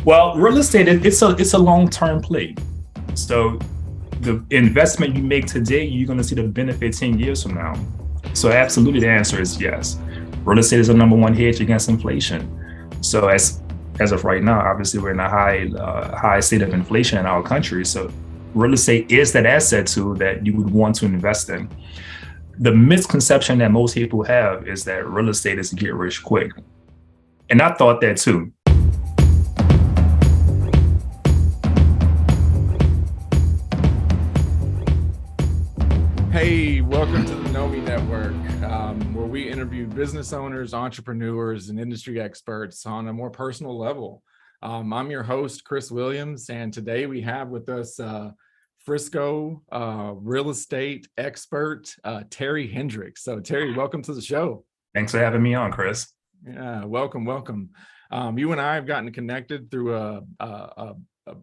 Well, real estate, it's a long-term play. So the investment you make today, you're going to see the benefit 10 years from now. So absolutely, the answer is yes. Real estate is the number one hedge against inflation. So as of right now, obviously we're in a high state of inflation in our country. So real estate is that asset tool that you would want to invest in. The misconception that most people have is that real estate is get rich quick. And I thought that too. Hey, welcome to the Know Me Network, where we interview business owners, entrepreneurs, and industry experts on a more personal level. I'm your host, Chris Williams, and today we have with us Frisco Real Estate Expert, Terry Hendricks. So Terry, welcome to the show. Thanks for having me on, Chris. Yeah, welcome. You and I have gotten connected through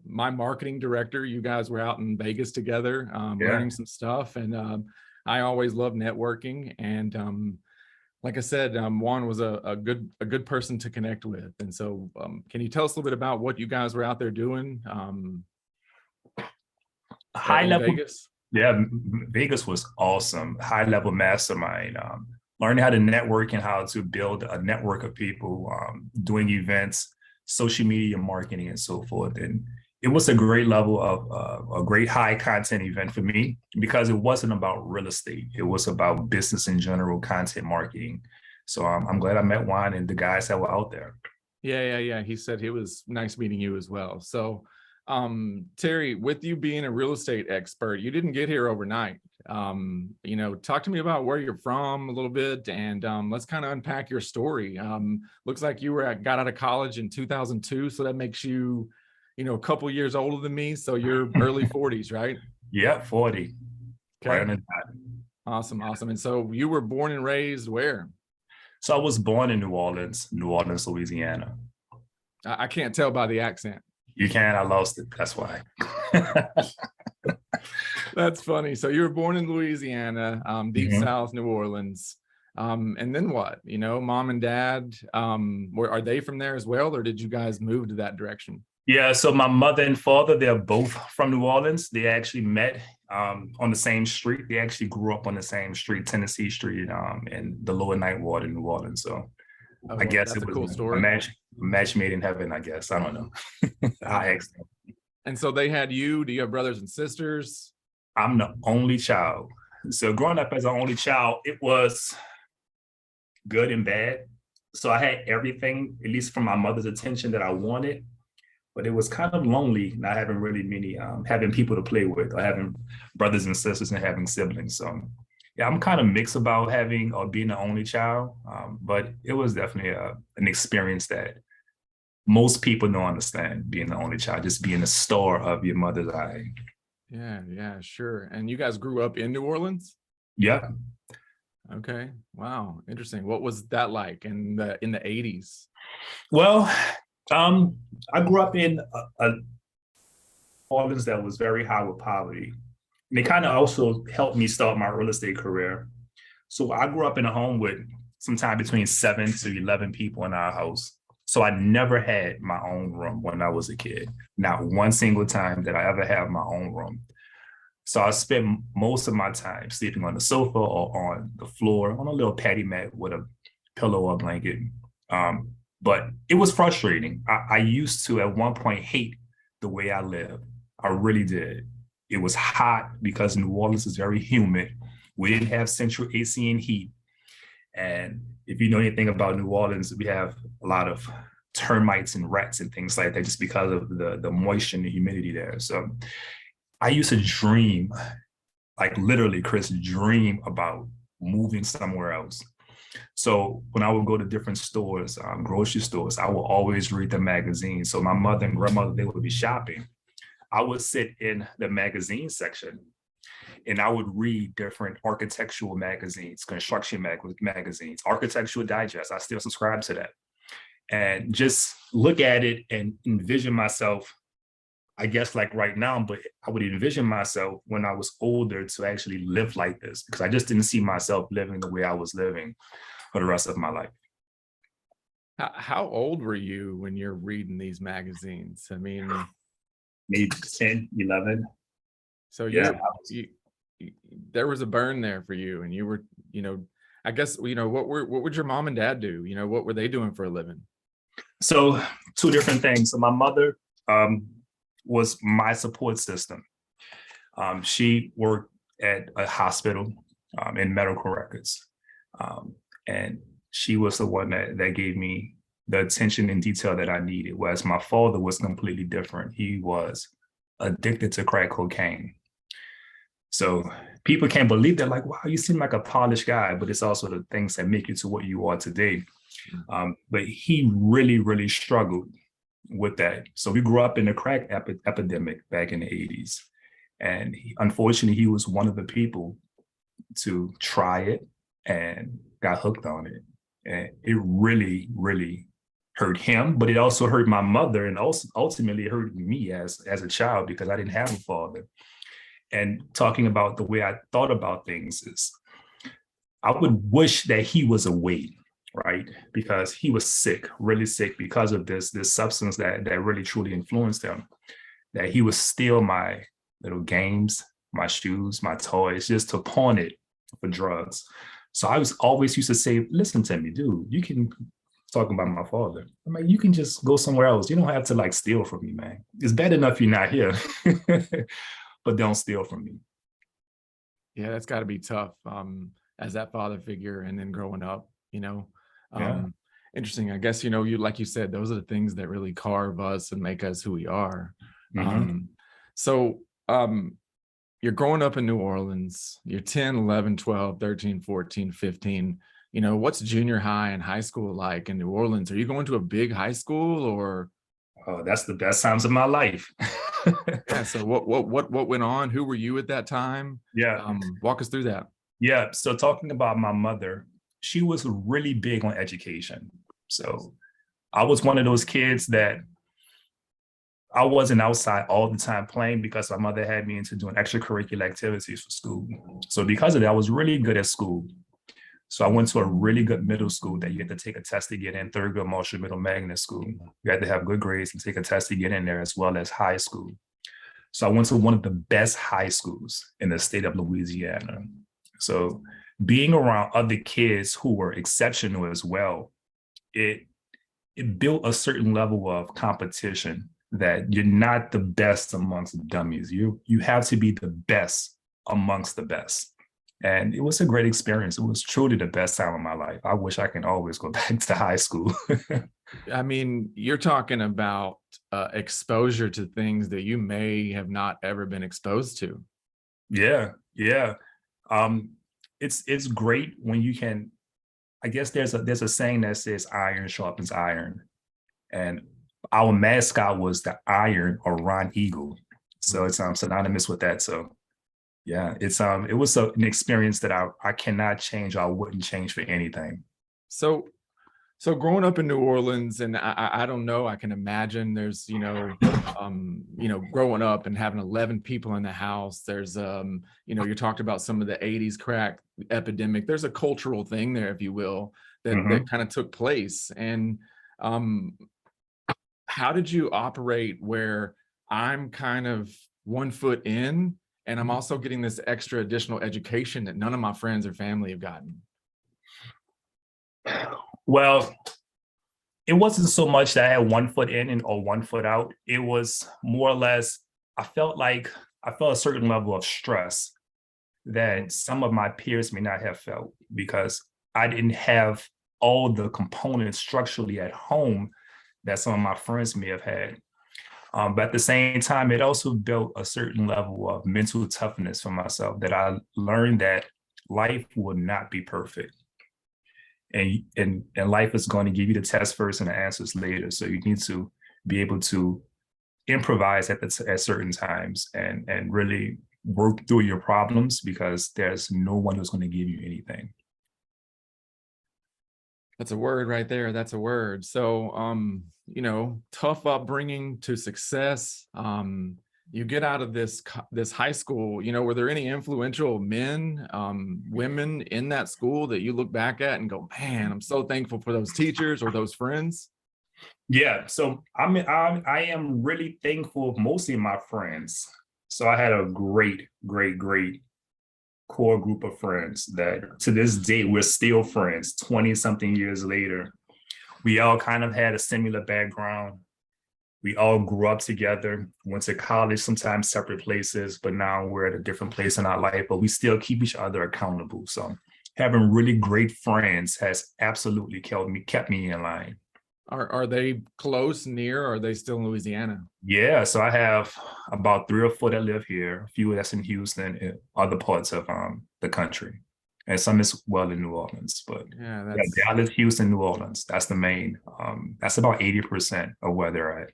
my marketing director. You guys were out in Vegas together, learning some stuff, and I always love networking. And like I said, Juan was a good person to connect with. And so, can you tell us a little bit about what you guys were out there doing? High level Vegas. Yeah, Vegas was awesome. High level mastermind. Learning how to network and how to build a network of people, doing events, social media marketing, and so forth. And it was a great level of a great high content event for me because it wasn't about real estate. It was about business in general, content marketing. So I'm glad I met Juan and the guys that were out there. Yeah. He said it was nice meeting you as well. So, Terry, with you being a real estate expert, you didn't get here overnight. Talk to me about where you're from a little bit, and let's kind of unpack your story. Looks like you got out of college in 2002, so that makes you, a couple years older than me. So you're early 40s, right? Yeah, 40. Okay. Right. Awesome. And so you were born and raised where? So I was born in New Orleans, Louisiana. I can't tell by the accent. You can. I lost it. That's why. That's funny. So you were born in Louisiana, deep South New Orleans. And then what? Mom and dad, are they from there as well, or did you guys move to that direction? Yeah. So my mother and father, they're both from New Orleans. They actually met on the same street. They actually grew up on the same street, Tennessee Street, in the Lower Ninth Ward in New Orleans. So I guess it was a cool story. Match made in heaven, I guess. I don't know. I asked them. And so they had you. Do you have brothers and sisters? I'm the only child. So growing up as an only child, it was good and bad. So I had everything, at least from my mother's attention, that I wanted. But it was kind of lonely not having really many, having people to play with, or having brothers and sisters and having siblings. So yeah, I'm kind of mixed about having or being the only child, but it was definitely an experience that most people don't understand, being the only child, just being the star of your mother's eye. Yeah, sure. And you guys grew up in New Orleans? Yeah. Okay. Wow. Interesting. What was that like in the 80s? Well, I grew up in a Orleans that was very high with poverty. And it kind of also helped me start my real estate career. So I grew up in a home with sometime between 7 to 11 people in our house. So I never had my own room when I was a kid. Not one single time did I ever have my own room. So I spent most of my time sleeping on the sofa or on the floor on a little patty mat with a pillow or blanket. But it was frustrating. I used to, at one point, hate the way I lived. I really did. It was hot because New Orleans is very humid. We didn't have central AC and heat. And if you know anything about New Orleans, we have a lot of termites and rats and things like that just because of the moisture and the humidity there. So I used to dream, like literally, Chris, dream about moving somewhere else. So when I would go to different stores, grocery stores, I would always read the magazine. So my mother and grandmother, they would be shopping. I would sit in the magazine section and I would read different architectural magazines, construction magazines, Architectural Digest. I still subscribe to that. And just look at it and envision myself, I guess like right now, but I would envision myself when I was older to actually live like this, because I just didn't see myself living the way I was living for the rest of my life. How old were you when you're reading these magazines? I mean, maybe 10, 11. so Yeah. you there was a burn there for you, and you were, you know, I guess, you know, what would your mom and dad do? You know, what were they doing for a living? So two different things. So my mother um, was my support system. She worked at a hospital in medical records. Um, and she was the one that gave me the attention and detail that I needed, whereas my father was completely different. He was addicted to crack cocaine. So people can't believe that, like, wow, you seem like a polished guy, but it's also the things that make you to what you are today. But he really, really struggled with that. So we grew up in the crack epidemic back in the 80s. And unfortunately, he was one of the people to try it and got hooked on it. And it really, really hurt him, but it also hurt my mother, and also ultimately it hurt me as a child because I didn't have a father. And talking about the way I thought about things is I would wish that he was away, right? Because he was sick, really sick because of this substance that really truly influenced him. That he would steal my little games, my shoes, my toys, just to pawn it for drugs. So I was always used to say, listen to me, dude, you can talk about my father. I mean, you can just go somewhere else. You don't have to like steal from me, man. It's bad enough you're not here, but don't steal from me. Yeah, that's got to be tough, as that father figure, and then growing up, you know. Yeah. um Interesting. I guess, you know, you, like you said, those are the things that really carve us and make us who we are. Mm-hmm. So you're growing up in New Orleans, you're 10, 11, 12, 13, 14, 15. You know, what's junior high and high school like in New Orleans? Are you going to a big high school, or Oh, that's the best times of my life. yeah, so what went on? Who were you at that time? Yeah. Walk us through that. Yeah. So talking about my mother, she was really big on education. So I was one of those kids that I wasn't outside all the time playing because my mother had me into doing extracurricular activities for school. So because of that, I was really good at school. So I went to a really good middle school that you had to take a test to get in, Thurgood Marshall Middle Magnet School. You had to have good grades and take a test to get in there, as well as high school. So I went to one of the best high schools in the state of Louisiana. So being around other kids who were exceptional as well, it it built a certain level of competition that you're not the best amongst dummies. You have to be the best amongst the best. And it was a great experience. It was truly the best time of my life. I wish I can always go back to high school. I mean, you're talking about exposure to things that you may have not ever been exposed to. Yeah, yeah. Um, it's great when you can. I guess there's a saying that says iron sharpens iron, and our mascot was the Iron or Ron Eagle, so it's synonymous with that. So yeah, it was an experience that I cannot change. I wouldn't change for anything. So so growing up in New Orleans, and I don't know, I can imagine there's, you know, growing up and having 11 people in the house, there's, you know, you talked about some of the 80s crack epidemic. There's a cultural thing there, if you will, that Mhm. kind of took place. And um, how did you operate where I'm kind of 1 foot in, and I'm also getting this extra additional education that none of my friends or family have gotten? Well, it wasn't so much that I had 1 foot in and or 1 foot out. It was more or less I felt a certain level of stress that some of my peers may not have felt because I didn't have all the components structurally at home that some of my friends may have had. But at the same time, it also built a certain level of mental toughness for myself that I learned that life will not be perfect. And life is going to give you the test first and the answers later. So you need to be able to improvise at certain times and really work through your problems because there's no one who's going to give you anything. That's a word right there. That's a word. So, you know, tough upbringing to success. you get out of this high school, were there any influential men, women in that school that you look back at and go, man, I'm so thankful for those teachers or those friends? Yeah, so I am really thankful, mostly my friends. So I had a great, great, great core group of friends that to this day we're still friends 20 something years later. We all kind of had a similar background. We all grew up together, went to college, sometimes separate places, but now we're at a different place in our life, but we still keep each other accountable. So having really great friends has absolutely kept me in line. Are they close, near, or are they still in Louisiana? Yeah, so I have about 3 or 4 that live here, a few that's in Houston and other parts of the country, and some as well in New Orleans. But Yeah, yeah, Dallas, Houston, New Orleans. That's the main. That's about 80% of where they're at.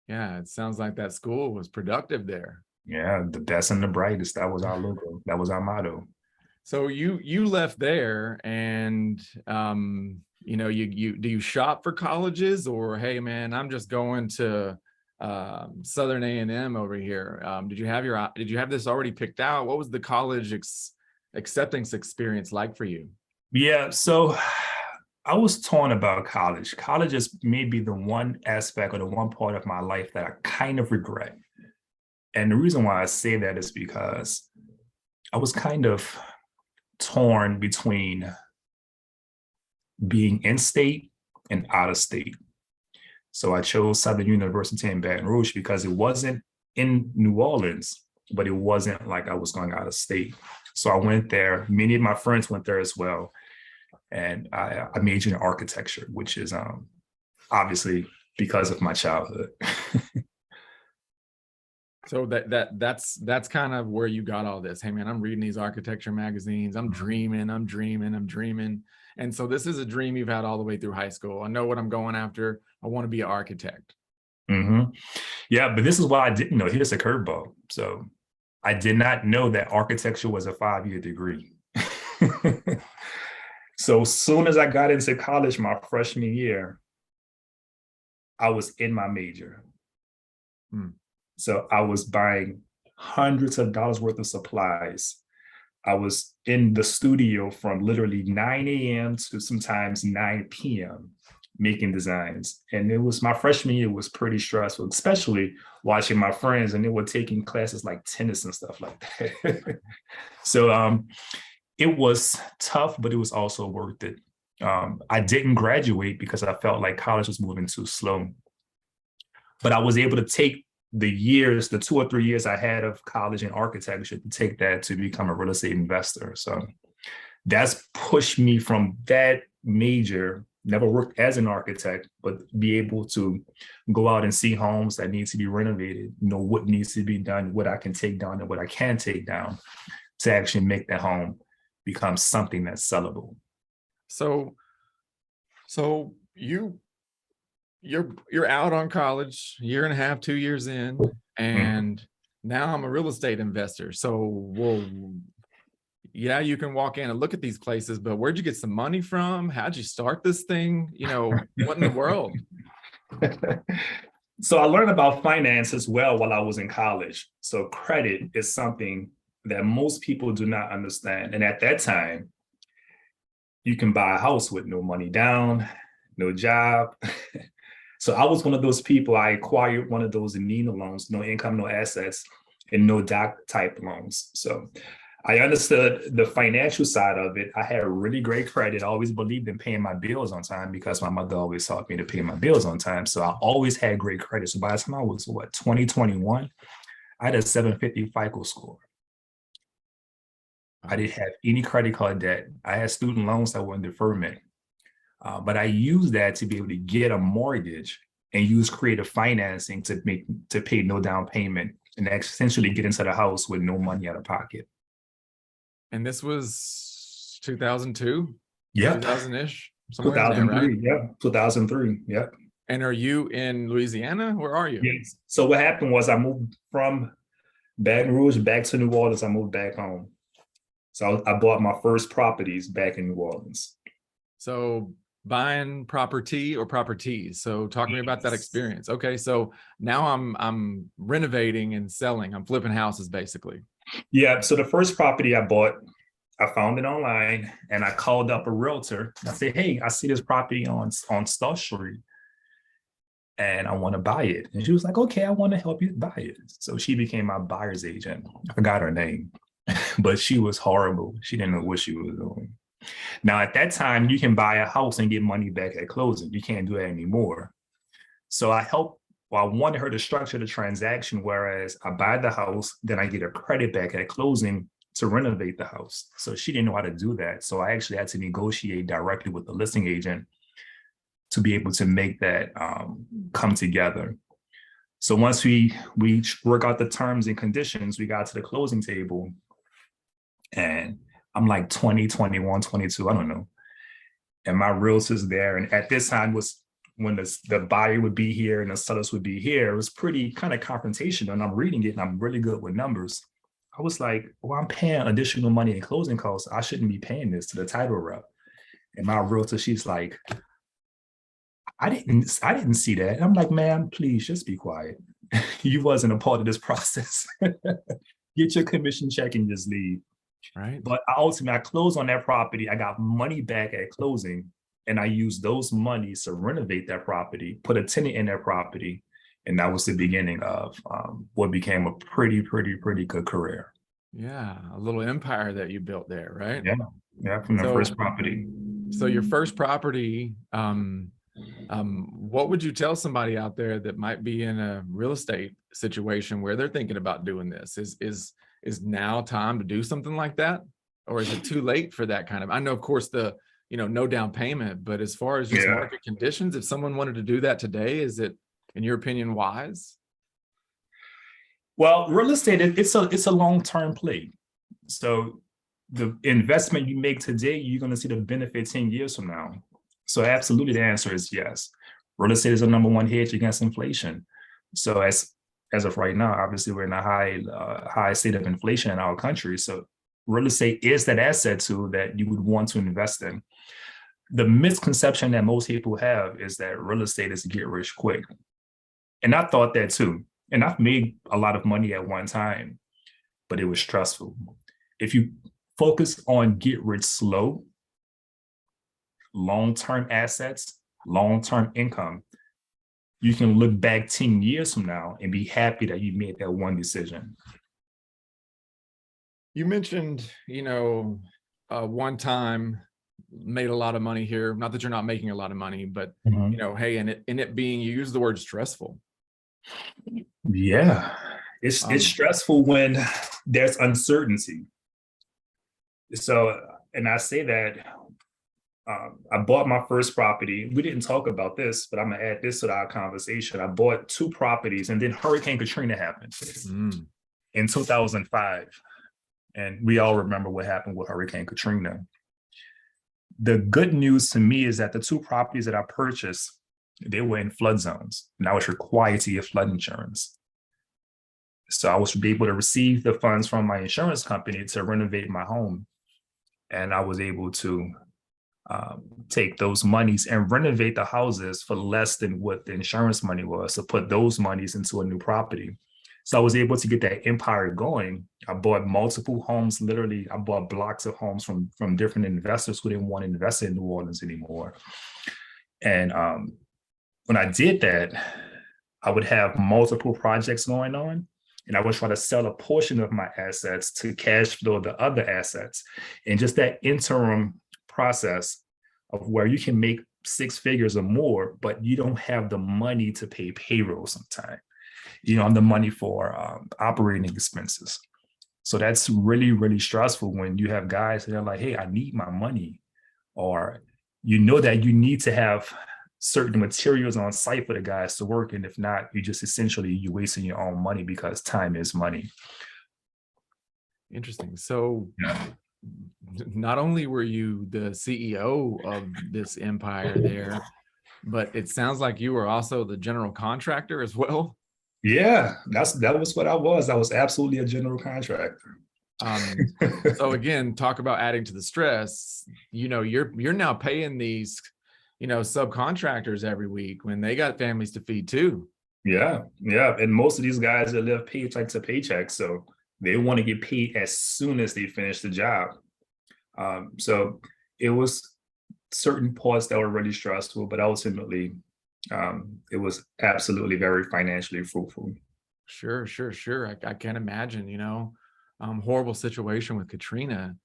yeah, it sounds like that school was productive there. Yeah, the best and the brightest. That was our logo. That was our motto. So you left there, and you do you shop for colleges, or hey man, I'm just going to Southern A&M over here. Did you have this already picked out? What was the college acceptance experience like for you? Yeah, so I was torn about college. College is maybe the one aspect or the one part of my life that I kind of regret. And the reason why I say that is because I was kind of torn between being in state and out of state. So I chose Southern University in Baton Rouge because it wasn't in New Orleans, but it wasn't like I was going out of state. So I went there. Many of my friends went there as well. And I majored in architecture, which is obviously because of my childhood. So that's kind of where you got all this. Hey man, I'm reading these architecture magazines. I'm dreaming. And so this is a dream you've had all the way through high school. I know what I'm going after. I want to be an architect. Mm-hmm. Yeah, but this is what I didn't know. Here's a curveball. So I did not know that architecture was a 5-year degree. So as soon as I got into college my freshman year, I was in my major. So I was buying hundreds of dollars worth of supplies. I was in the studio from literally 9 a.m. to sometimes 9 p.m. making designs. And it was my freshman year was pretty stressful, especially watching my friends, and they were taking classes like tennis and stuff like that. So it was tough, but it was also worth it. I didn't graduate because I felt like college was moving too slow. But I was able to take the 2 or 3 years I had of college in architecture to take that to become a real estate investor. So that's pushed me from that major, never worked as an architect, but be able to go out and see homes that need to be renovated, know what needs to be done, what I can take down and what I can take down to actually make that home become something that's sellable. So you're out on college, 1.5 years, 2 years in, and now I'm a real estate investor. So, well, yeah, you can walk in and look at these places, but where'd you get some money from? How'd you start this thing? What in the world? So I learned about finance as well while I was in college. So credit is something that most people do not understand. And at that time, you can buy a house with no money down, no job. So I was one of those people. I acquired one of those Nina loans, no income, no assets, and no doc type loans. So I understood the financial side of it. I had really great credit. I always believed in paying my bills on time because my mother always taught me to pay my bills on time. So I always had great credit. So by the time I was 2021, I had a 750 FICO score. I didn't have any credit card debt. I had student loans that were in deferment. But I used that to be able to get a mortgage and use creative financing to pay no down payment and essentially get into the house with no money out of pocket. And this was 2002? Yeah. 2000-ish? 2003, right? Yeah, 2003, yeah. And are you in Louisiana? Where are you? Yes. So what happened was I moved from Baton Rouge back to New Orleans. I moved back home. So I bought my first properties back in New Orleans. So buying property or properties. So talk to me about that experience. Okay, so now I'm renovating and selling. I'm flipping houses basically. Yeah. So the first property I bought, I found it online and I called up a realtor. I said, hey, I see this property on Star Street and I want to buy it. And she was like, okay, I want to help you buy it. So she became my buyer's agent. I forgot her name, but she was horrible. She didn't know what she was doing. Now, at that time, you can buy a house and get money back at closing. You can't do that anymore. So I wanted her to structure the transaction, whereas I buy the house, then I get a credit back at closing to renovate the house. So she didn't know how to do that. So I actually had to negotiate directly with the listing agent to be able to make that come together. So once we work out the terms and conditions, we got to the closing table and I'm like 20, 21, 22, I don't know. And my realtor's there. And at this time was when the buyer would be here and the sellers would be here. It was pretty kind of confrontational. And I'm reading it and I'm really good with numbers. I was like, well, I'm paying additional money in closing costs. I shouldn't be paying this to the title rep. And my realtor, she's like, I didn't see that. And I'm like, ma'am, please just be quiet. You wasn't a part of this process. Get your commission check and just leave. Right. But ultimately, I closed on that property. I got money back at closing, and I used those monies to renovate that property, put a tenant in that property, and that was the beginning of what became a pretty good career. Yeah, a little empire that you built there, right? Yeah, from the first property. So your first property, what would you tell somebody out there that might be in a real estate situation where they're thinking about doing this? Is now time to do something like that? Or is it too late for that kind of, I know, of course, no down payment, but as far as just market conditions, if someone wanted to do that today, is it, in your opinion, wise? Well, real estate, it's a long-term play. So the investment you make today, you're going to see the benefit 10 years from now. So absolutely, the answer is yes. Real estate is the #1 hedge against inflation. So as of right now, obviously we're in a high state of inflation in our country. So real estate is that asset tool that you would want to invest in. The misconception that most people have is that real estate is get rich quick. And I thought that too. And I've made a lot of money at one time, but it was stressful. If you focus on get rich slow, long-term assets, long-term income, you can look back 10 years from now and be happy that you made that one decision. You mentioned, one time made a lot of money here. Not that you're not making a lot of money, but hey, in it being, you use the word stressful. Yeah, it's stressful when there's uncertainty. So, and I say that I bought my first property. We didn't talk about this, but I'm gonna add this to our conversation. I bought 2 properties, and then Hurricane Katrina happened in 2005, and we all remember what happened with Hurricane Katrina. The good news to me is that the 2 properties that I purchased, they were in flood zones, and I was required to get flood insurance. So I was able to receive the funds from my insurance company to renovate my home, and I was able to take those monies and renovate the houses for less than what the insurance money was. So put those monies into a new property. So I was able to get that empire going. I bought multiple homes. Literally, I bought blocks of homes from different investors who didn't want to invest in New Orleans anymore. And when I did that, I would have multiple projects going on, and I would try to sell a portion of my assets to cash flow the other assets. And just that interim process of where you can make 6 figures or more, but you don't have the money to pay payroll sometimes. The money for operating expenses. So that's really stressful when you have guys that are like, hey, I need my money. Or that you need to have certain materials on site for the guys to work. And if not, you're wasting your own money because time is money. Interesting. So not only were you the CEO of this empire there, but it sounds like you were also the general contractor as well. Yeah, that was what I was. I was absolutely a general contractor. So again, talk about adding to the stress. You're now paying these subcontractors every week when they got families to feed too. Yeah, yeah. And most of these guys that live paycheck to paycheck, so they want to get paid as soon as they finish the job. So it was certain parts that were really stressful, but ultimately, it was absolutely very financially fruitful. Sure. I can't imagine, horrible situation with Katrina,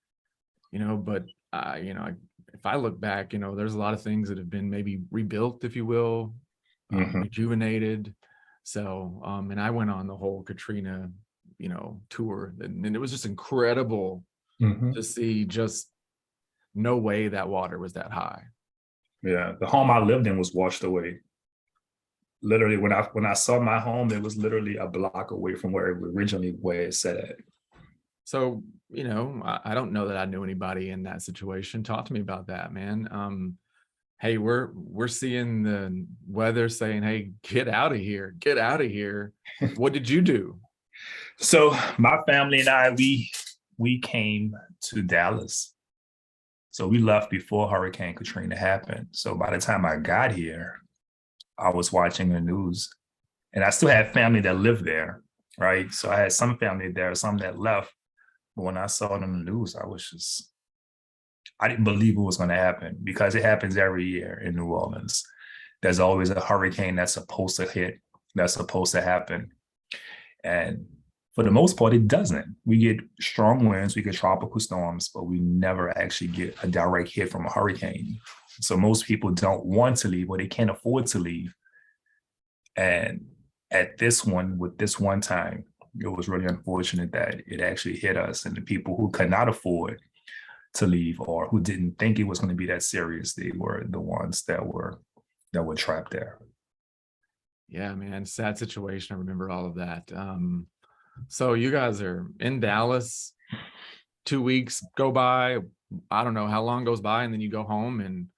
but if I look back, there's a lot of things that have been maybe rebuilt, if you will, rejuvenated. So, and I went on the whole Katrina, tour, and it was just incredible to see just no way that water was that high. Yeah, the home I lived in was washed away. Literally, when I saw my home, it was literally a block away from where it set at. So, I don't know that I knew anybody in that situation. Talk to me about that, man. Hey, we're seeing the weather saying, hey, get out of here. What did you do? So my family and I, we came to Dallas. So we left before Hurricane Katrina happened. So by the time I got here, I was watching the news, and I still had family that lived there, right? So I had some family there, some that left. But when I saw it on the news, I didn't believe it was going to happen, because it happens every year in New Orleans. There's always a hurricane that's supposed to hit, that's supposed to happen. And for the most part, it doesn't. We get strong winds, we get tropical storms, but we never actually get a direct hit from a hurricane. So most people don't want to leave, or they can't afford to leave. And at this one, with this one time, it was really unfortunate that it actually hit us, and the people who could not afford to leave, or who didn't think it was going to be that serious, they were the ones that were trapped there. Yeah, man, sad situation. I remember all of that. So you guys are in Dallas, 2 weeks go by. I don't know how long goes by, and then you go home, and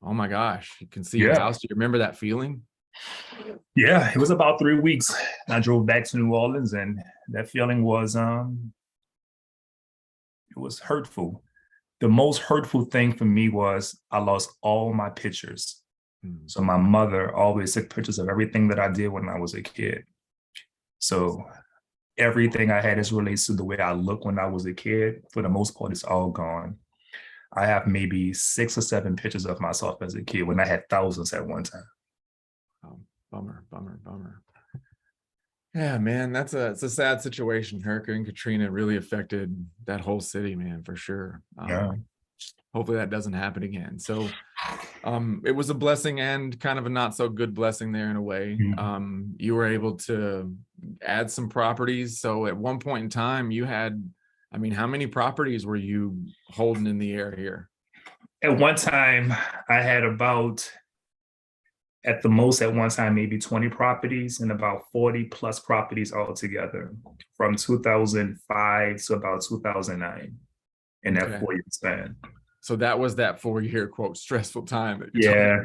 oh my gosh, you can see your house. Do you remember that feeling? Yeah, it was about 3 weeks. I drove back to New Orleans, and that feeling was it was hurtful. The most hurtful thing for me was I lost all my pictures. So my mother always took pictures of everything that I did when I was a kid. So everything I had as relates to the way I looked when I was a kid, for the most part, it's all gone. I have maybe 6 or 7 pictures of myself as a kid when I had thousands at one time. Oh, bummer. Yeah, man, it's a sad situation. Hurricane Katrina really affected that whole city, man, for sure. Hopefully that doesn't happen again. So it was a blessing and kind of a not so good blessing there in a way. You were able to add some properties. So at one point in time, you had, how many properties were you holding in the air here? At one time, I had about, at the most at one time, maybe 20 properties, and about 40 plus properties altogether, from 2005 to about 2009 in that 4-year span. So that was that 4-year, quote, stressful time. Yeah.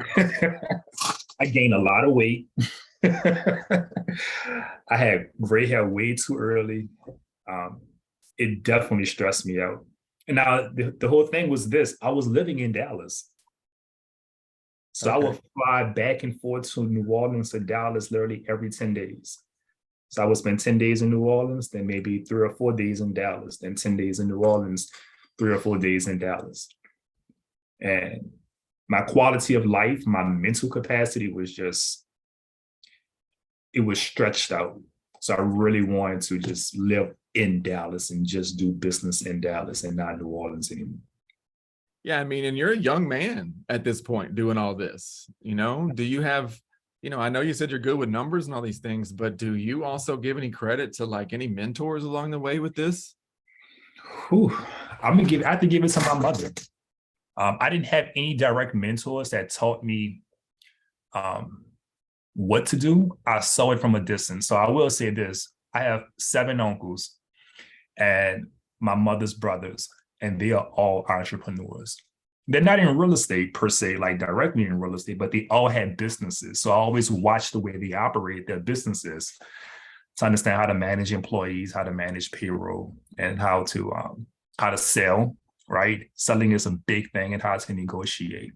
I gained a lot of weight. I had gray hair way too early. It definitely stressed me out. And now the whole thing was this: I was living in Dallas. So I would fly back and forth to New Orleans to Dallas literally every 10 days. So I would spend 10 days in New Orleans, then maybe 3 or 4 days in Dallas, then 10 days in New Orleans, 3 or 4 days in Dallas. And my quality of life, my mental capacity was it was stretched out. So I really wanted to just live in Dallas and just do business in Dallas and not New Orleans anymore. Yeah, and you're a young man at this point doing all this, do you have, I know you said you're good with numbers and all these things, but do you also give any credit to like any mentors along the way with this? I have to give it to my mother. I didn't have any direct mentors that taught me what to do. I saw it from a distance. So I will say this: I have 7 uncles and my mother's brothers, and they are all entrepreneurs. They're not in real estate per se, like directly in real estate, but they all had businesses. So I always watched the way they operate their businesses to understand how to manage employees, how to manage payroll, and how to sell, right? Selling is a big thing, and how to negotiate.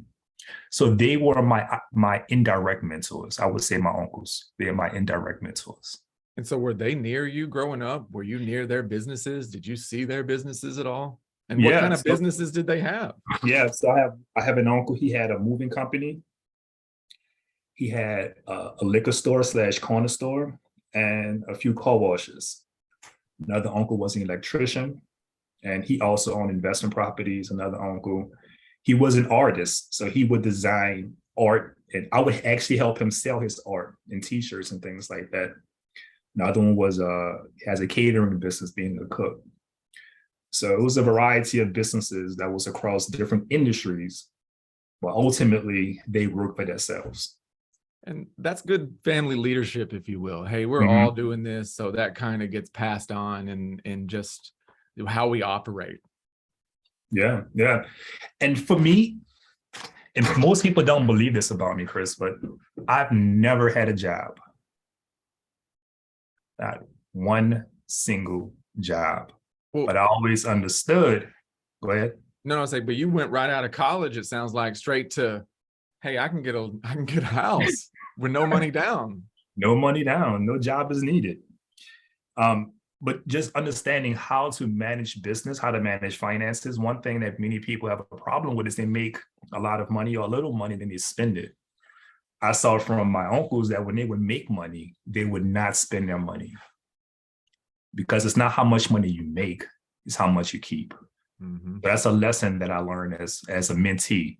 So they were my indirect mentors. I would say my uncles. They are my indirect mentors. And so were they near you growing up? Were you near their businesses? Did you see their businesses at all? And what kind of businesses did they have? Yeah, so I have an uncle. He had a moving company. He had a liquor store / corner store and a few car washes. Another uncle was an electrician, and he also owned investment properties. Another uncle, he was an artist, so he would design art, and I would actually help him sell his art in T-shirts and things like that. Another one was has a catering business, being a cook. So it was a variety of businesses that was across different industries, but ultimately they work for themselves. And that's good family leadership, if you will. Hey, we're all doing this, so that kind of gets passed on and just how we operate. Yeah, yeah. And for me, and most people don't believe this about me, Chris, but I've never had a job. Not one single job. Well, but I always understood. Go ahead. No, I say, but you went right out of college, it sounds like, straight to, hey, I can get a house with no money down. No money down, no job is needed. But just understanding how to manage business, how to manage finances. One thing that many people have a problem with is they make a lot of money or a little money, then they spend it. I saw from my uncles that when they would make money, they would not spend their money, because it's not how much money you make, it's how much you keep. But that's a lesson that I learned as a mentee,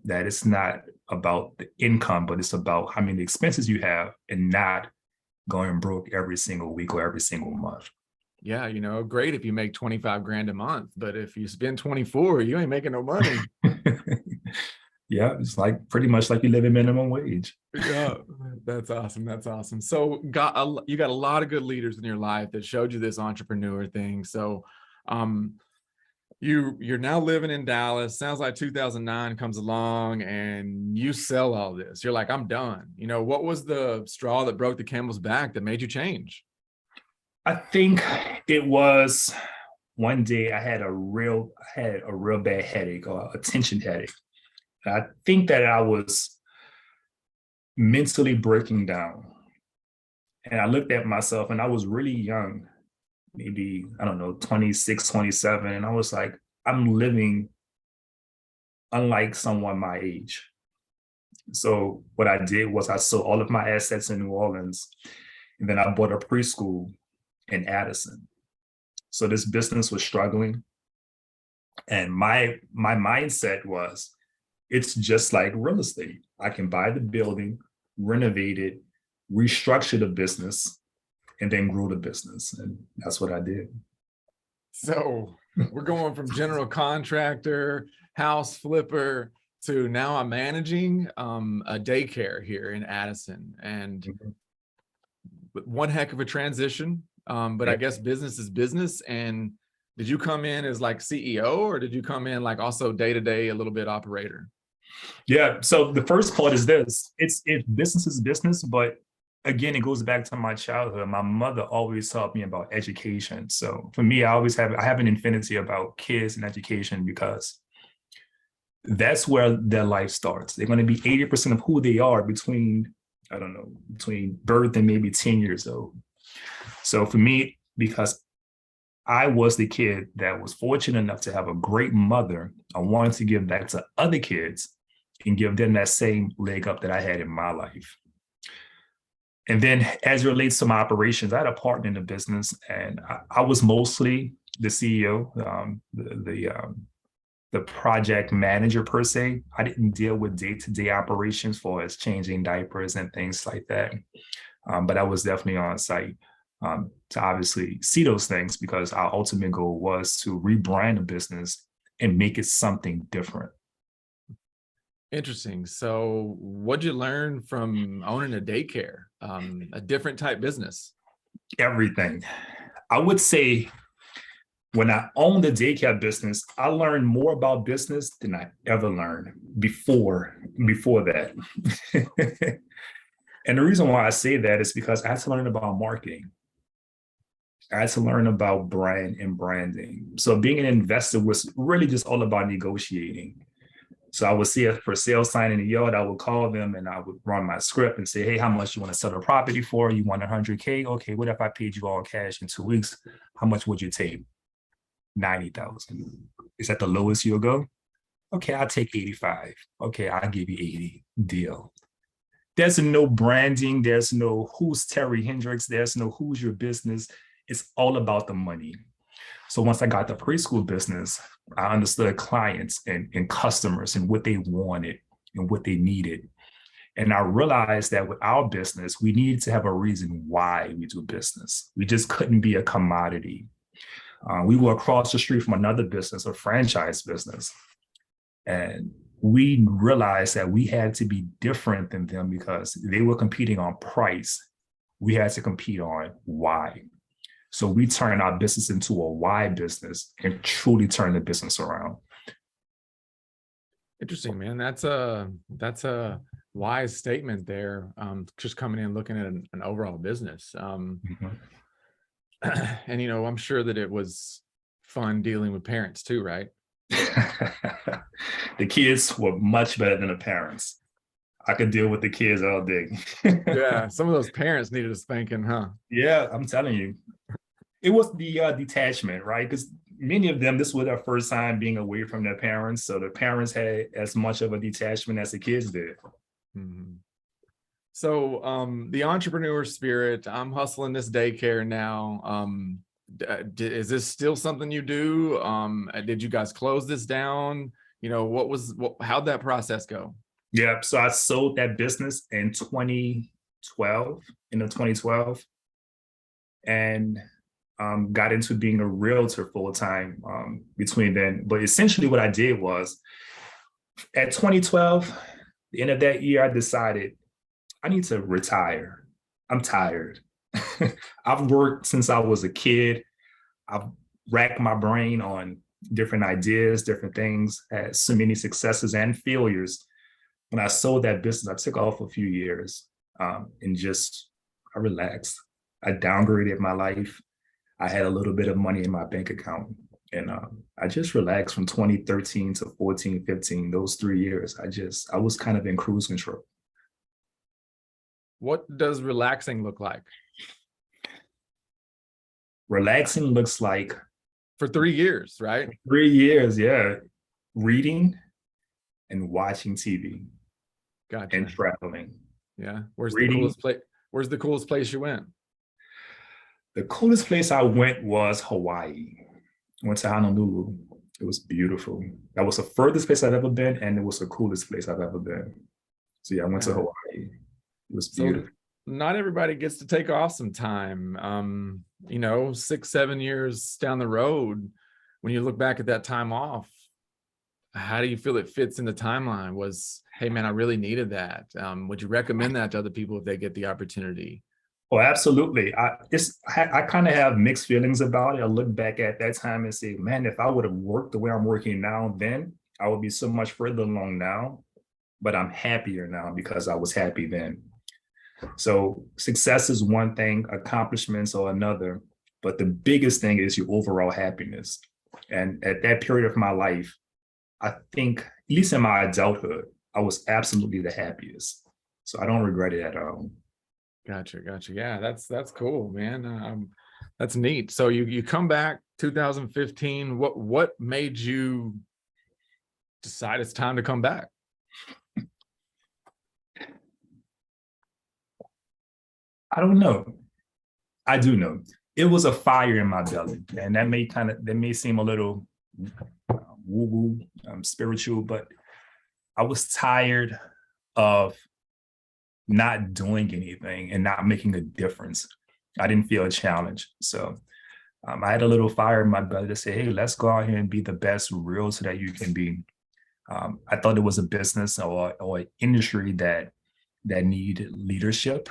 that it's not about the income, but it's about how many expenses you have and not going broke every single week or every single month. Yeah, great if you make 25 grand a month, but if you spend 24, you ain't making no money. Yeah, it's like pretty much like you live in minimum wage. Yeah, that's awesome. That's awesome. So you got a lot of good leaders in your life that showed you this entrepreneur thing. So you're now living in Dallas. Sounds like 2009 comes along and you sell all this. You're like, I'm done. What was the straw that broke the camel's back that made you change? I think it was one day I had a real bad headache, or a tension headache. I think that I was mentally breaking down. And I looked at myself, and I was really young, maybe, I don't know, 26, 27. And I was like, I'm living unlike someone my age. So what I did was I sold all of my assets in New Orleans, and then I bought a preschool in Addison. So this business was struggling. And my mindset was, it's just like real estate. I can buy the building, renovate it, restructure the business, and then grow the business. And that's what I did. So we're going from general contractor, house flipper, to now I'm managing a daycare here in Addison. And one heck of a transition. But I guess business is business. And did you come in as like CEO, or did you come in like also day-to-day, a little bit operator? Yeah. So the first part is this: it's business is business, but again, it goes back to my childhood. My mother always taught me about education. So for me, I have an infinity about kids and education, because that's where their life starts. They're going to be 80% of who they are between birth and maybe 10 years old. So for me, because I was the kid that was fortunate enough to have a great mother, I wanted to give back to other kids and give them that same leg up that I had in my life. And then as it relates to my operations, I had a partner in the business, and I was mostly the CEO, the project manager per se. I didn't deal with day-to-day operations for as changing diapers and things like that. But I was definitely on site to obviously see those things, because our ultimate goal was to rebrand the business and make it something different. Interesting. So what'd you learn from owning a daycare, a different type business? Everything. I would say when I owned the daycare business, I learned more about business than I ever learned before that. And the reason why I say that is because I had to learn about marketing. I had to learn about brand and branding. So being an investor was really just all about negotiating. So I would see a for sale sign in the yard. I would call them and I would run my script and say, hey, how much you want to sell the property for? You want 100K? Okay, what if I paid you all cash in 2 weeks? How much would you take? 90,000. Is that the lowest you'll go? Okay, I'll take 85. Okay, I'll give you 80. Deal. There's no branding. There's no who's Terry Hendricks. There's no who's your business. It's all about the money. So once I got the preschool business, I understood clients and customers and what they wanted and what they needed. And I realized that with our business, we needed to have a reason why we do business. We just couldn't be a commodity. We were across the street from another business, a franchise business. And we realized that we had to be different than them because they were competing on price. We had to compete on why. So we turned our business into a why business and truly turned the business around. Interesting, man. That's a wise statement there. Just coming in, looking at an overall business. And, I'm sure that it was fun dealing with parents too, right? The kids were much better than the parents. I could deal with the kids all day. Yeah, some of those parents needed a spanking, huh? Yeah, I'm telling you. It was the detachment, right? Because many of them, this was their first time being away from their parents. So the parents had as much of a detachment as the kids did. Mm-hmm. So the entrepreneur spirit, I'm hustling this daycare now. Is this still something you do? Did you guys close this down? How'd that process go? Yeah, so I sold that business in 2012, and got into being a realtor full time between then. But essentially what I did was at 2012, the end of that year, I decided I need to retire. I'm tired. I've worked since I was a kid. I've racked my brain on different ideas, different things, had so many successes and failures. When I sold that business, I took off a few years and I relaxed. I downgraded my life. I had a little bit of money in my bank account and I just relaxed from 2013 to 14, 15, those 3 years. I was kind of in cruise control. What does relaxing look like? Relaxing looks like for 3 years, right? 3 years, yeah. Reading and watching TV. Gotcha. And traveling. Yeah. Where's the coolest place you went? The coolest place I went was Hawaii. I went to Honolulu. It was beautiful. That was the furthest place I've ever been, and it was the coolest place I've ever been. So yeah, I went to Hawaii. It was beautiful. So not everybody gets to take off some time. 6, 7 years down the road, when you look back at that time off, how do you feel it fits in the timeline? Hey man, I really needed that. Would you recommend that to other people if they get the opportunity? Oh, absolutely. I kind of have mixed feelings about it. I look back at that time and say, man, if I would have worked the way I'm working now, then I would be so much further along now. But I'm happier now because I was happy then. So success is one thing, accomplishments are another. But the biggest thing is your overall happiness. And at that period of my life, I think, at least in my adulthood, I was absolutely the happiest. So I don't regret it at all. Gotcha. Yeah, that's cool, man. That's neat. So you come back 2015. What made you decide it's time to come back? I don't know. I do know. It was a fire in my belly, and that may seem a little woo-woo, spiritual, but I was tired of not doing anything and not making a difference. I didn't feel a challenge. So I had a little fire in my belly to say, hey, let's go out here and be the best realtor that you can be. I thought it was a business or an industry that needed leadership.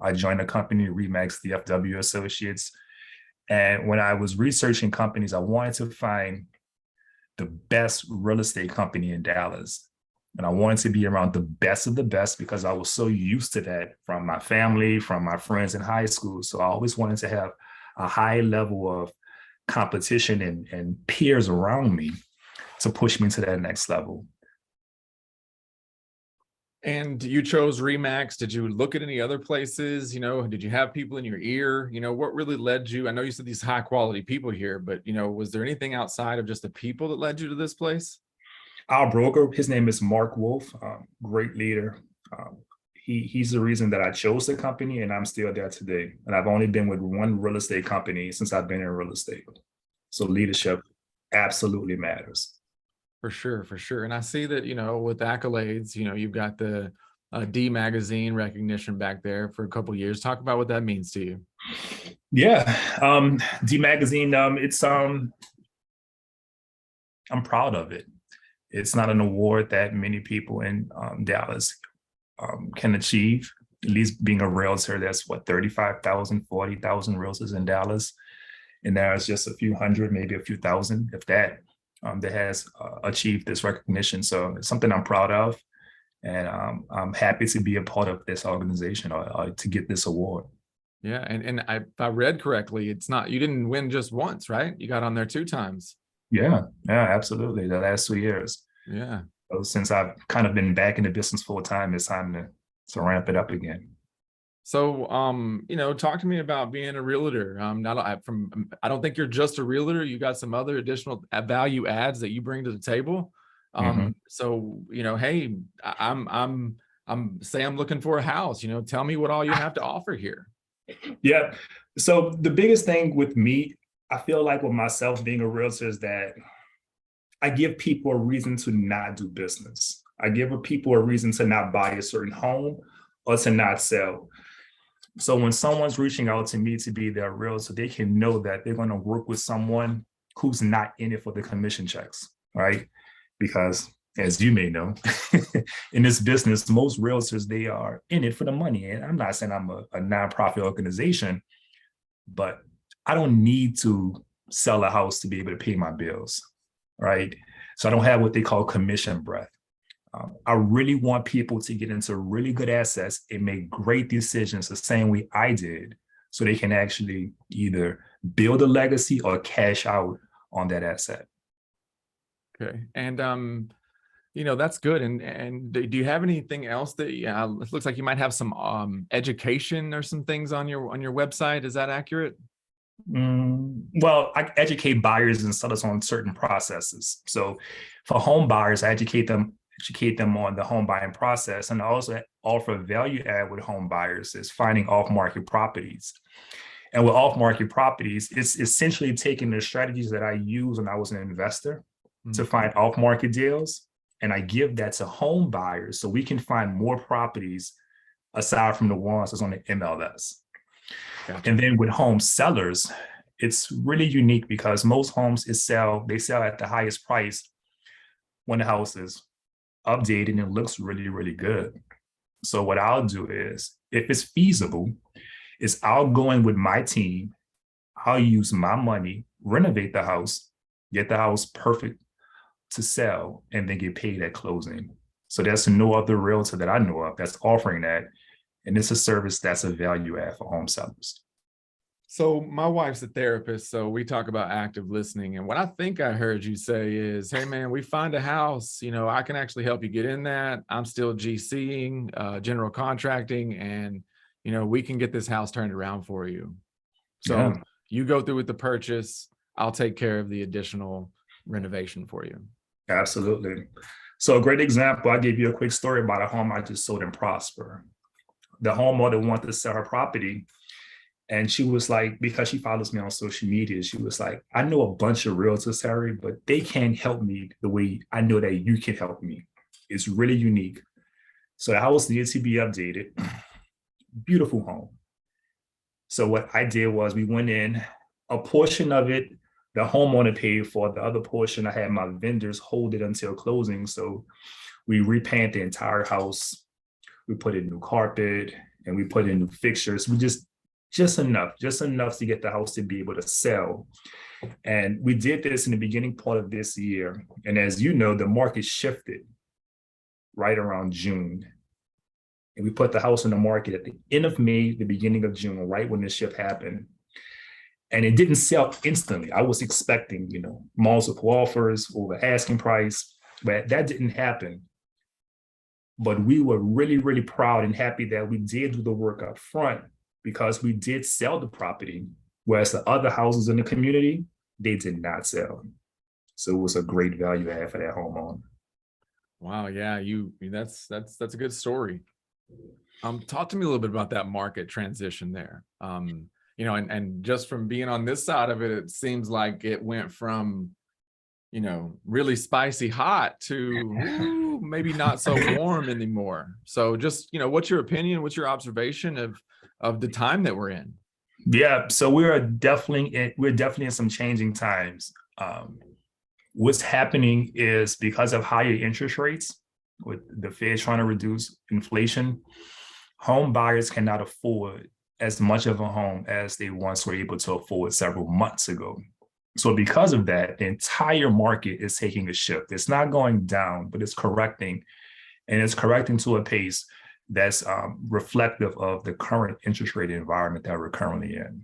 I joined a company, Remax DFW Associates. And when I was researching companies, I wanted to find the best real estate company in Dallas. And I wanted to be around the best of the best because I was so used to that from my family, from my friends in high school. So I always wanted to have a high level of competition and peers around me to push me to that next level. And you chose Remax. Did you look at any other places? Did you have people in your ear? What really led you? I know you said these high quality people here, but was there anything outside of just the people that led you to this place? Our broker, his name is Mark Wolf, great leader. He's the reason that I chose the company, and I'm still there today. And I've only been with one real estate company since I've been in real estate. So leadership absolutely matters. For sure, for sure. And I see that, with accolades, you've got the D magazine recognition back there for a couple of years. Talk about what that means to you. Yeah, D magazine. I'm proud of it. It's not an award that many people in Dallas can achieve. At least being a realtor, that's what 35,000, 40,000 realtors in Dallas, and there's just a few hundred, maybe a few thousand, if that. That has achieved this recognition. So it's something I'm proud of. And I'm happy to be a part of this organization or to get this award. Yeah. And if I read correctly, you didn't win just once, right? You got on there 2 times. Yeah, absolutely. The last 2 years. Yeah. So since I've kind of been back in the business full time, it's time to ramp it up again. So, talk to me about being a realtor. I don't think you're just a realtor. You got some other additional value adds that you bring to the table. So, hey, I'm looking for a house. Tell me what all you have to offer here. Yeah. So the biggest thing with me, I feel like with myself being a realtor is that I give people a reason to not do business. I give people a reason to not buy a certain home or to not sell. So when someone's reaching out to me to be their realtor, they can know that they're going to work with someone who's not in it for the commission checks, right? Because as you may know, in this business, most realtors, they are in it for the money. And I'm not saying I'm a nonprofit organization, but I don't need to sell a house to be able to pay my bills, right? So I don't have what they call commission breath. I really want people to get into really good assets and make great decisions the same way I did, so they can actually either build a legacy or cash out on that asset. Okay. And, that's good. And do you have anything else that, it looks like you might have some education or some things on your website. Is that accurate? Well, I educate buyers and sellers on certain processes. So for home buyers, I educate them on the home buying process, and also offer value add with home buyers is finding off-market properties. And with off-market properties, it's essentially taking the strategies that I used when I was an investor to find off-market deals, and I give that to home buyers so we can find more properties aside from the ones that's on the MLS. Gotcha. And then with home sellers, it's really unique because most homes they sell at the highest price when the house is updated and looks really, really good. So what I'll do is, if it's feasible, is I'll go in with my team, I'll use my money, renovate the house, get the house perfect to sell, and then get paid at closing. So there's no other realtor that I know of that's offering that. And it's a service that's a value add for home sellers. So my wife's a therapist, so we talk about active listening. And what I think I heard you say is, hey, man, we find a house, I can actually help you get in that. I'm still GCing, general contracting, and, we can get this house turned around for you. So you go through with the purchase, I'll take care of the additional renovation for you. Absolutely. So a great example, I gave you a quick story about a home I just sold in Prosper. The homeowner wanted to sell her property. And she was like, because she follows me on social media, she was like, I know a bunch of realtors, Terry, but they can't help me the way I know that you can help me. It's really unique. So the house needed to be updated. Beautiful home. So what I did was we went in, a portion of it, the homeowner paid for. The other portion, I had my vendors hold it until closing. So we repainted the entire house. We put in new carpet and we put in new fixtures. We just enough to get the house to be able to sell. And we did this in the beginning part of this year. And as you know, the market shifted right around June. And we put the house on the market at the end of May, the beginning of June, right when the shift happened. And it didn't sell instantly. I was expecting, multiple offers over asking price, but that didn't happen. But we were really, really proud and happy that we did do the work up front because we did sell the property, whereas the other houses in the community, they did not sell. So it was a great value add for that homeowner. Wow, yeah, that's a good story. Talk to me a little bit about that market transition there. You know, and just from being on this side of it, it seems like it went from, you know, really spicy hot to ooh, maybe not so warm anymore. So just, you know, what's your opinion? What's your observation of the time that we're in? Yeah, so we're definitely in some changing times. What's happening is because of higher interest rates, with the Fed trying to reduce inflation, home buyers cannot afford as much of a home as they once were able to afford several months ago. So because of that, the entire market is taking a shift. It's not going down, but it's correcting, and it's correcting to a pace that's reflective of the current interest rate environment that we're currently in.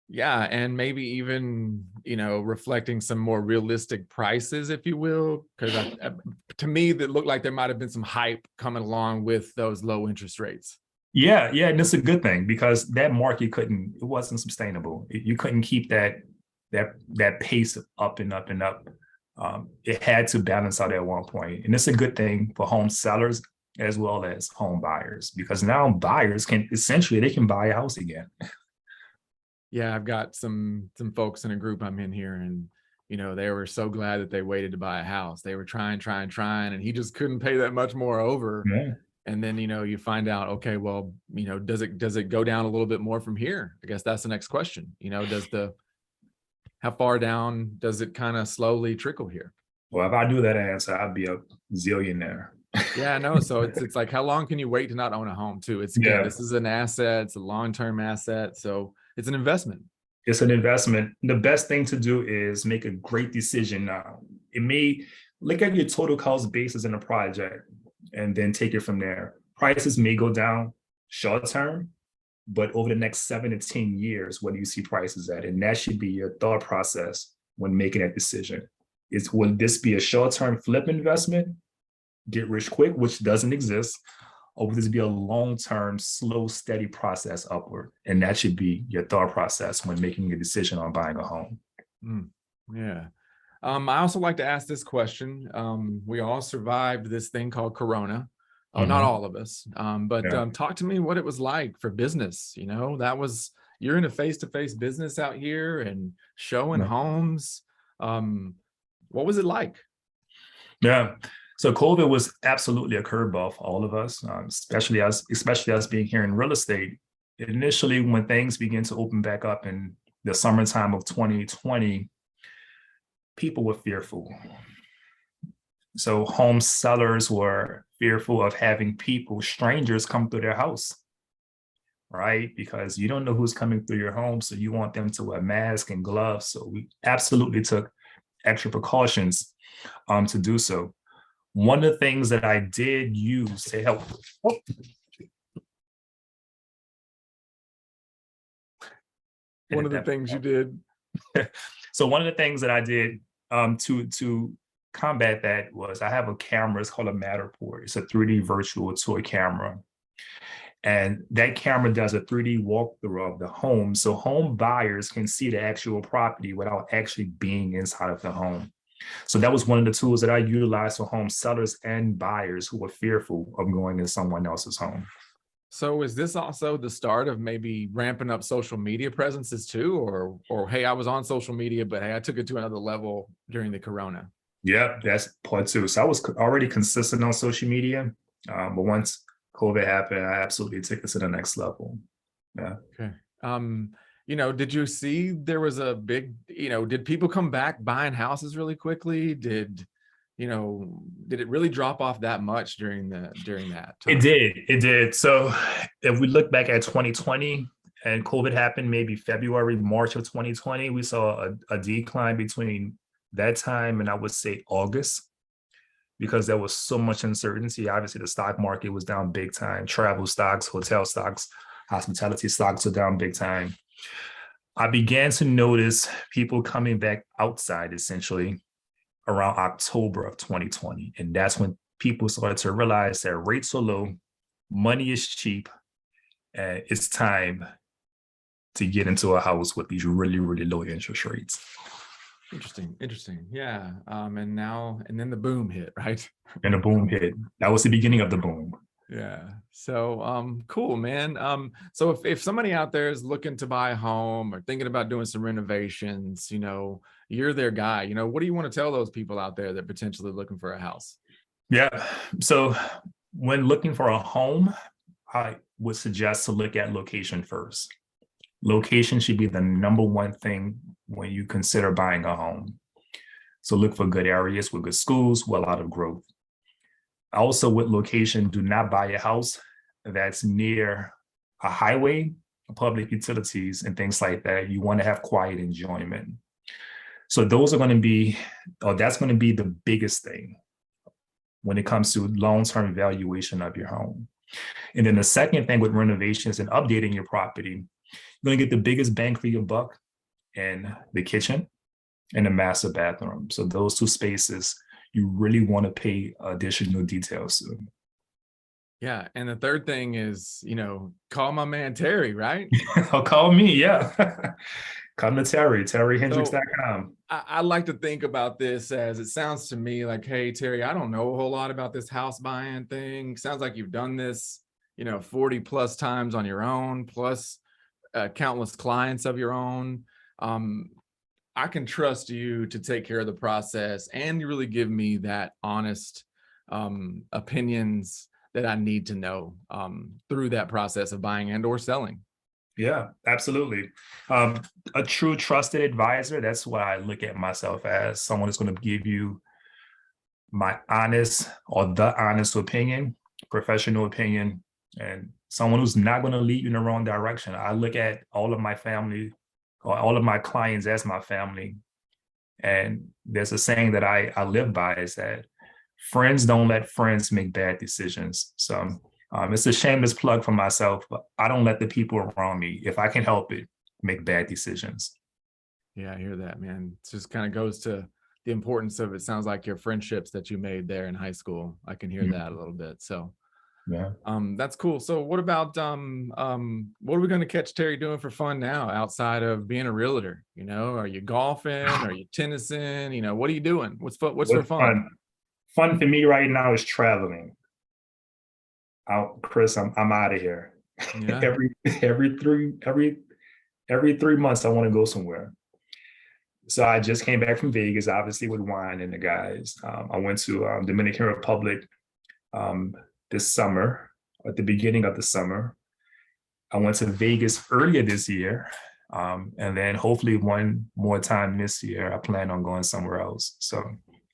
Yeah, and maybe even, you know, reflecting some more realistic prices, if you will, because to me, that looked like there might have been some hype coming along with those low interest rates. Yeah, and it's a good thing because that market it wasn't sustainable. You couldn't keep that pace of up and up and up. It had to balance out at one point, and it's a good thing for home sellers as well as home buyers because now buyers can they can buy a house again. Yeah, I've got some folks in a group I'm in here, and you know, they were so glad that they waited to buy a house. They were trying, and he just couldn't pay that much more over. Yeah. And then, you know, you find out, okay, well, you know, does it go down a little bit more from here? I guess that's the next question. You know, how far down does it kind of slowly trickle here? Well, if I knew that answer, I'd be a zillionaire. Yeah, no. So it's like, how long can you wait to not own a home too? It's again, Yeah, this is an asset, it's a long-term asset. So it's an investment. it's an investment. The best thing to do is make a great decision now. It may look at your total cost basis in a project and then take it from there. Prices may go down short term, but over the next 7 to 10 years, what do you see prices at? And that should be your thought process when making that decision. Will this be a short-term flip investment, get rich quick, which doesn't exist, or will this be a long-term, slow, steady process upward? And that should be your thought process when making a decision on buying a home. Yeah. I also like to ask this question. We all survived this thing called Corona. Oh, not all of us. But Yeah. talk to me what it was like for business. You know, you're in a face-to-face business out here and showing homes. What was it like? Yeah. So COVID was absolutely a curveball for all of us, especially us being here in real estate. Initially, when things began to open back up in the summertime of 2020, people were fearful. So home sellers were fearful of having strangers come through their house, right? Because you don't know who's coming through your home. So you want them to wear masks and gloves. So we absolutely took extra precautions to do so. One of the things that I did use to help. One of the things you did. So one of the things that I did to combat that was I have a camera. It's called a Matterport. It's a 3D virtual tour camera. And that camera does a 3D walkthrough of the home. So home buyers can see the actual property without actually being inside of the home. So that was one of the tools that I utilized for home sellers and buyers who were fearful of going in someone else's home. So is this also the start of maybe ramping up social media presences too? Or hey, I was on social media, but hey, I took it to another level during the Corona. Yeah, that's part two. So I was already consistent on social media, but once COVID happened, I absolutely took it to the next level. Yeah. Okay. You know, did you see there was a big, you know, did people come back buying houses really quickly? Did it really drop off that much during that time? It did. So if we look back at 2020 and COVID happened, maybe February, March of 2020, we saw a decline between that time and I would say August, because there was so much uncertainty. Obviously, the stock market was down big time. Travel stocks, hotel stocks, hospitality stocks were down big time. I began to notice people coming back outside essentially around October of 2020. And that's when people started to realize that rates are low, money is cheap, and it's time to get into a house with these really, really low interest rates. Interesting. Yeah. And then the boom hit, right? And the boom hit. That was the beginning of the boom. Yeah. So cool, man. So if somebody out there is looking to buy a home or thinking about doing some renovations, you're their guy. What do you want to tell those people out there that potentially looking for a house? Yeah. So when looking for a home, I would suggest to look at location first. Location should be the number one thing when you consider buying a home. So look for good areas with good schools, with a lot of growth. Also with location, do not buy a house that's near a highway, public utilities, and things like that. You want to have quiet enjoyment. So those are going to be, or that's going to be the biggest thing when it comes to long-term evaluation of your home. And then the second thing with renovations and updating your property, you're going to get the biggest bang for your buck in the kitchen and the master bathroom. So those two spaces, you really want to pay additional details to. Yeah. And the third thing is, call my man Terry, right? Call me, yeah. Come to Terry, terryhendricks.com. I like to think about this as it sounds to me like, hey, Terry, I don't know a whole lot about this house buying thing. Sounds like you've done this, 40 plus times on your own, plus countless clients of your own. I can trust you to take care of the process and you really give me that honest opinions that I need to know through that process of buying and or selling. Yeah, absolutely. A true trusted advisor, that's what I look at myself as, someone that's going to give you my honest or the honest opinion, professional opinion, and someone who's not going to lead you in the wrong direction. I look at all of my family or all of my clients as my family. And there's a saying that I live by is that friends don't let friends make bad decisions. So it's a shameless plug for myself, but I don't let the people around me, if I can help it, make bad decisions. Yeah, I hear that, man. It just kind of goes to the importance of, it sounds like your friendships that you made there in high school. I can hear that a little bit. So yeah, that's cool. So what about what are we going to catch Terry doing for fun now outside of being a realtor? Are you golfing? Are you tennising? What are you doing? What's for fun? Fun for me right now is traveling. Chris, I'm out of here. Yeah. every 3 months I want to go somewhere. So I just came back from Vegas, obviously with wine and the guys. I went to Dominican Republic this summer, at the beginning of the summer. I went to Vegas earlier this year. And then hopefully one more time this year, I plan on going somewhere else. So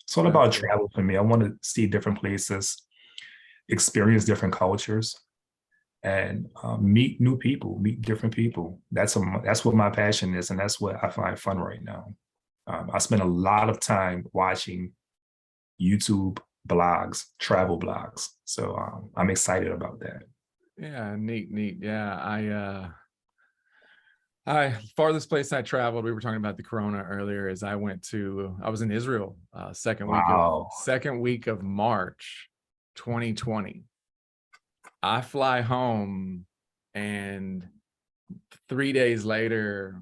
it's all about travel for me. I want to see different places, experience different cultures, and meet new people, meet different people. That's what my passion is, and that's what I find fun right now. I spend a lot of time watching YouTube blogs, travel blogs. So I'm excited about that. Yeah, neat. Yeah, I farthest place I traveled, we were talking about the corona earlier, is I was in Israel second week of March 2020. I fly home and 3 days later,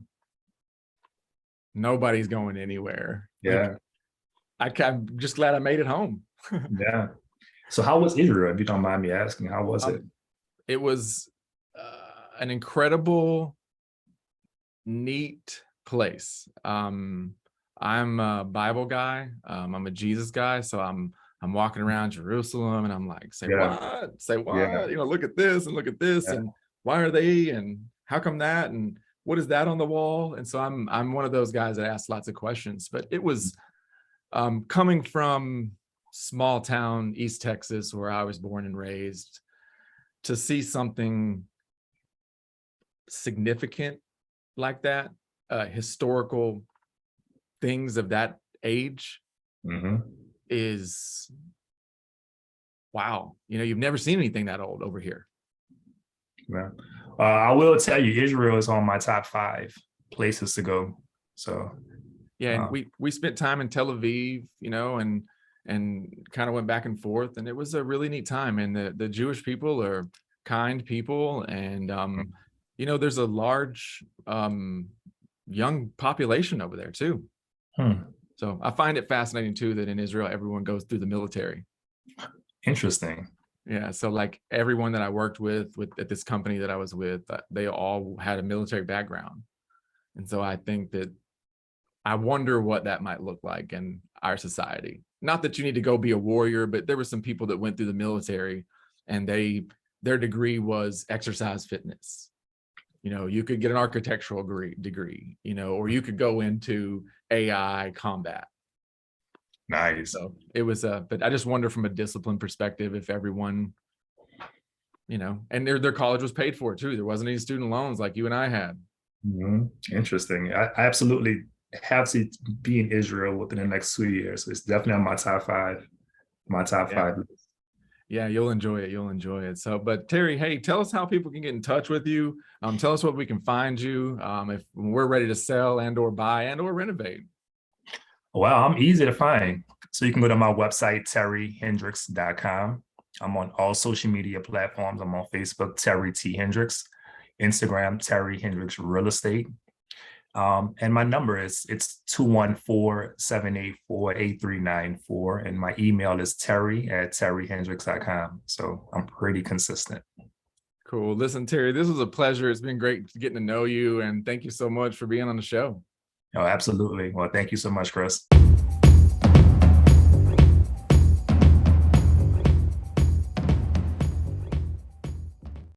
nobody's going anywhere. Yeah. I'm just glad I made it home. Yeah. So how was Israel, if you don't mind me asking? How was it? It was an incredible, neat place. I'm a Bible guy. I'm a Jesus guy. So I'm walking around Jerusalem and I'm like, say what? Yeah. Look at this and look at this. Yeah. And why are they? And how come that? And what is that on the wall? And so I'm one of those guys that asks lots of questions, but it was coming from small town, East Texas, where I was born and raised, to see something significant like that, historical things of that age is wow. You've never seen anything that old over here. Yeah. I will tell you, Israel is on my top 5 places to go. So yeah, and we spent time in Tel Aviv, and and kind of went back and forth, and it was a really neat time. And the Jewish people are kind people, and there's a large young population over there too. So I find it fascinating too that in Israel everyone goes through the military. Interesting. Yeah, so like everyone that I worked with at this company that I was with, they all had a military background. And so I think that I wonder what that might look like in our society. Not that you need to go be a warrior, but there were some people that went through the military and their degree was exercise fitness. You could get an architectural degree, or you could go into AI combat. Nice. So it was but I just wonder from a discipline perspective if everyone, and their college was paid for too. There wasn't any student loans like you and I had. Interesting. I absolutely have to be in Israel within the next 2 years. It's definitely on my top five. List. Yeah, you'll enjoy it. So, but Terry, hey, tell us how people can get in touch with you. Tell us what we can find you if we're ready to sell and or buy and or renovate. Well, I'm easy to find. So you can go to my website, terryhendricks.com. I'm on all social media platforms. I'm on Facebook, Terry T. Hendricks, Instagram, Terry Hendricks Real Estate. And my number it's 214-784-8394. And my email is terry@terryhendricks.com. So I'm pretty consistent. Cool. Listen, Terry, this was a pleasure. It's been great getting to know you. And thank you so much for being on the show. Oh, absolutely. Well, thank you so much, Chris.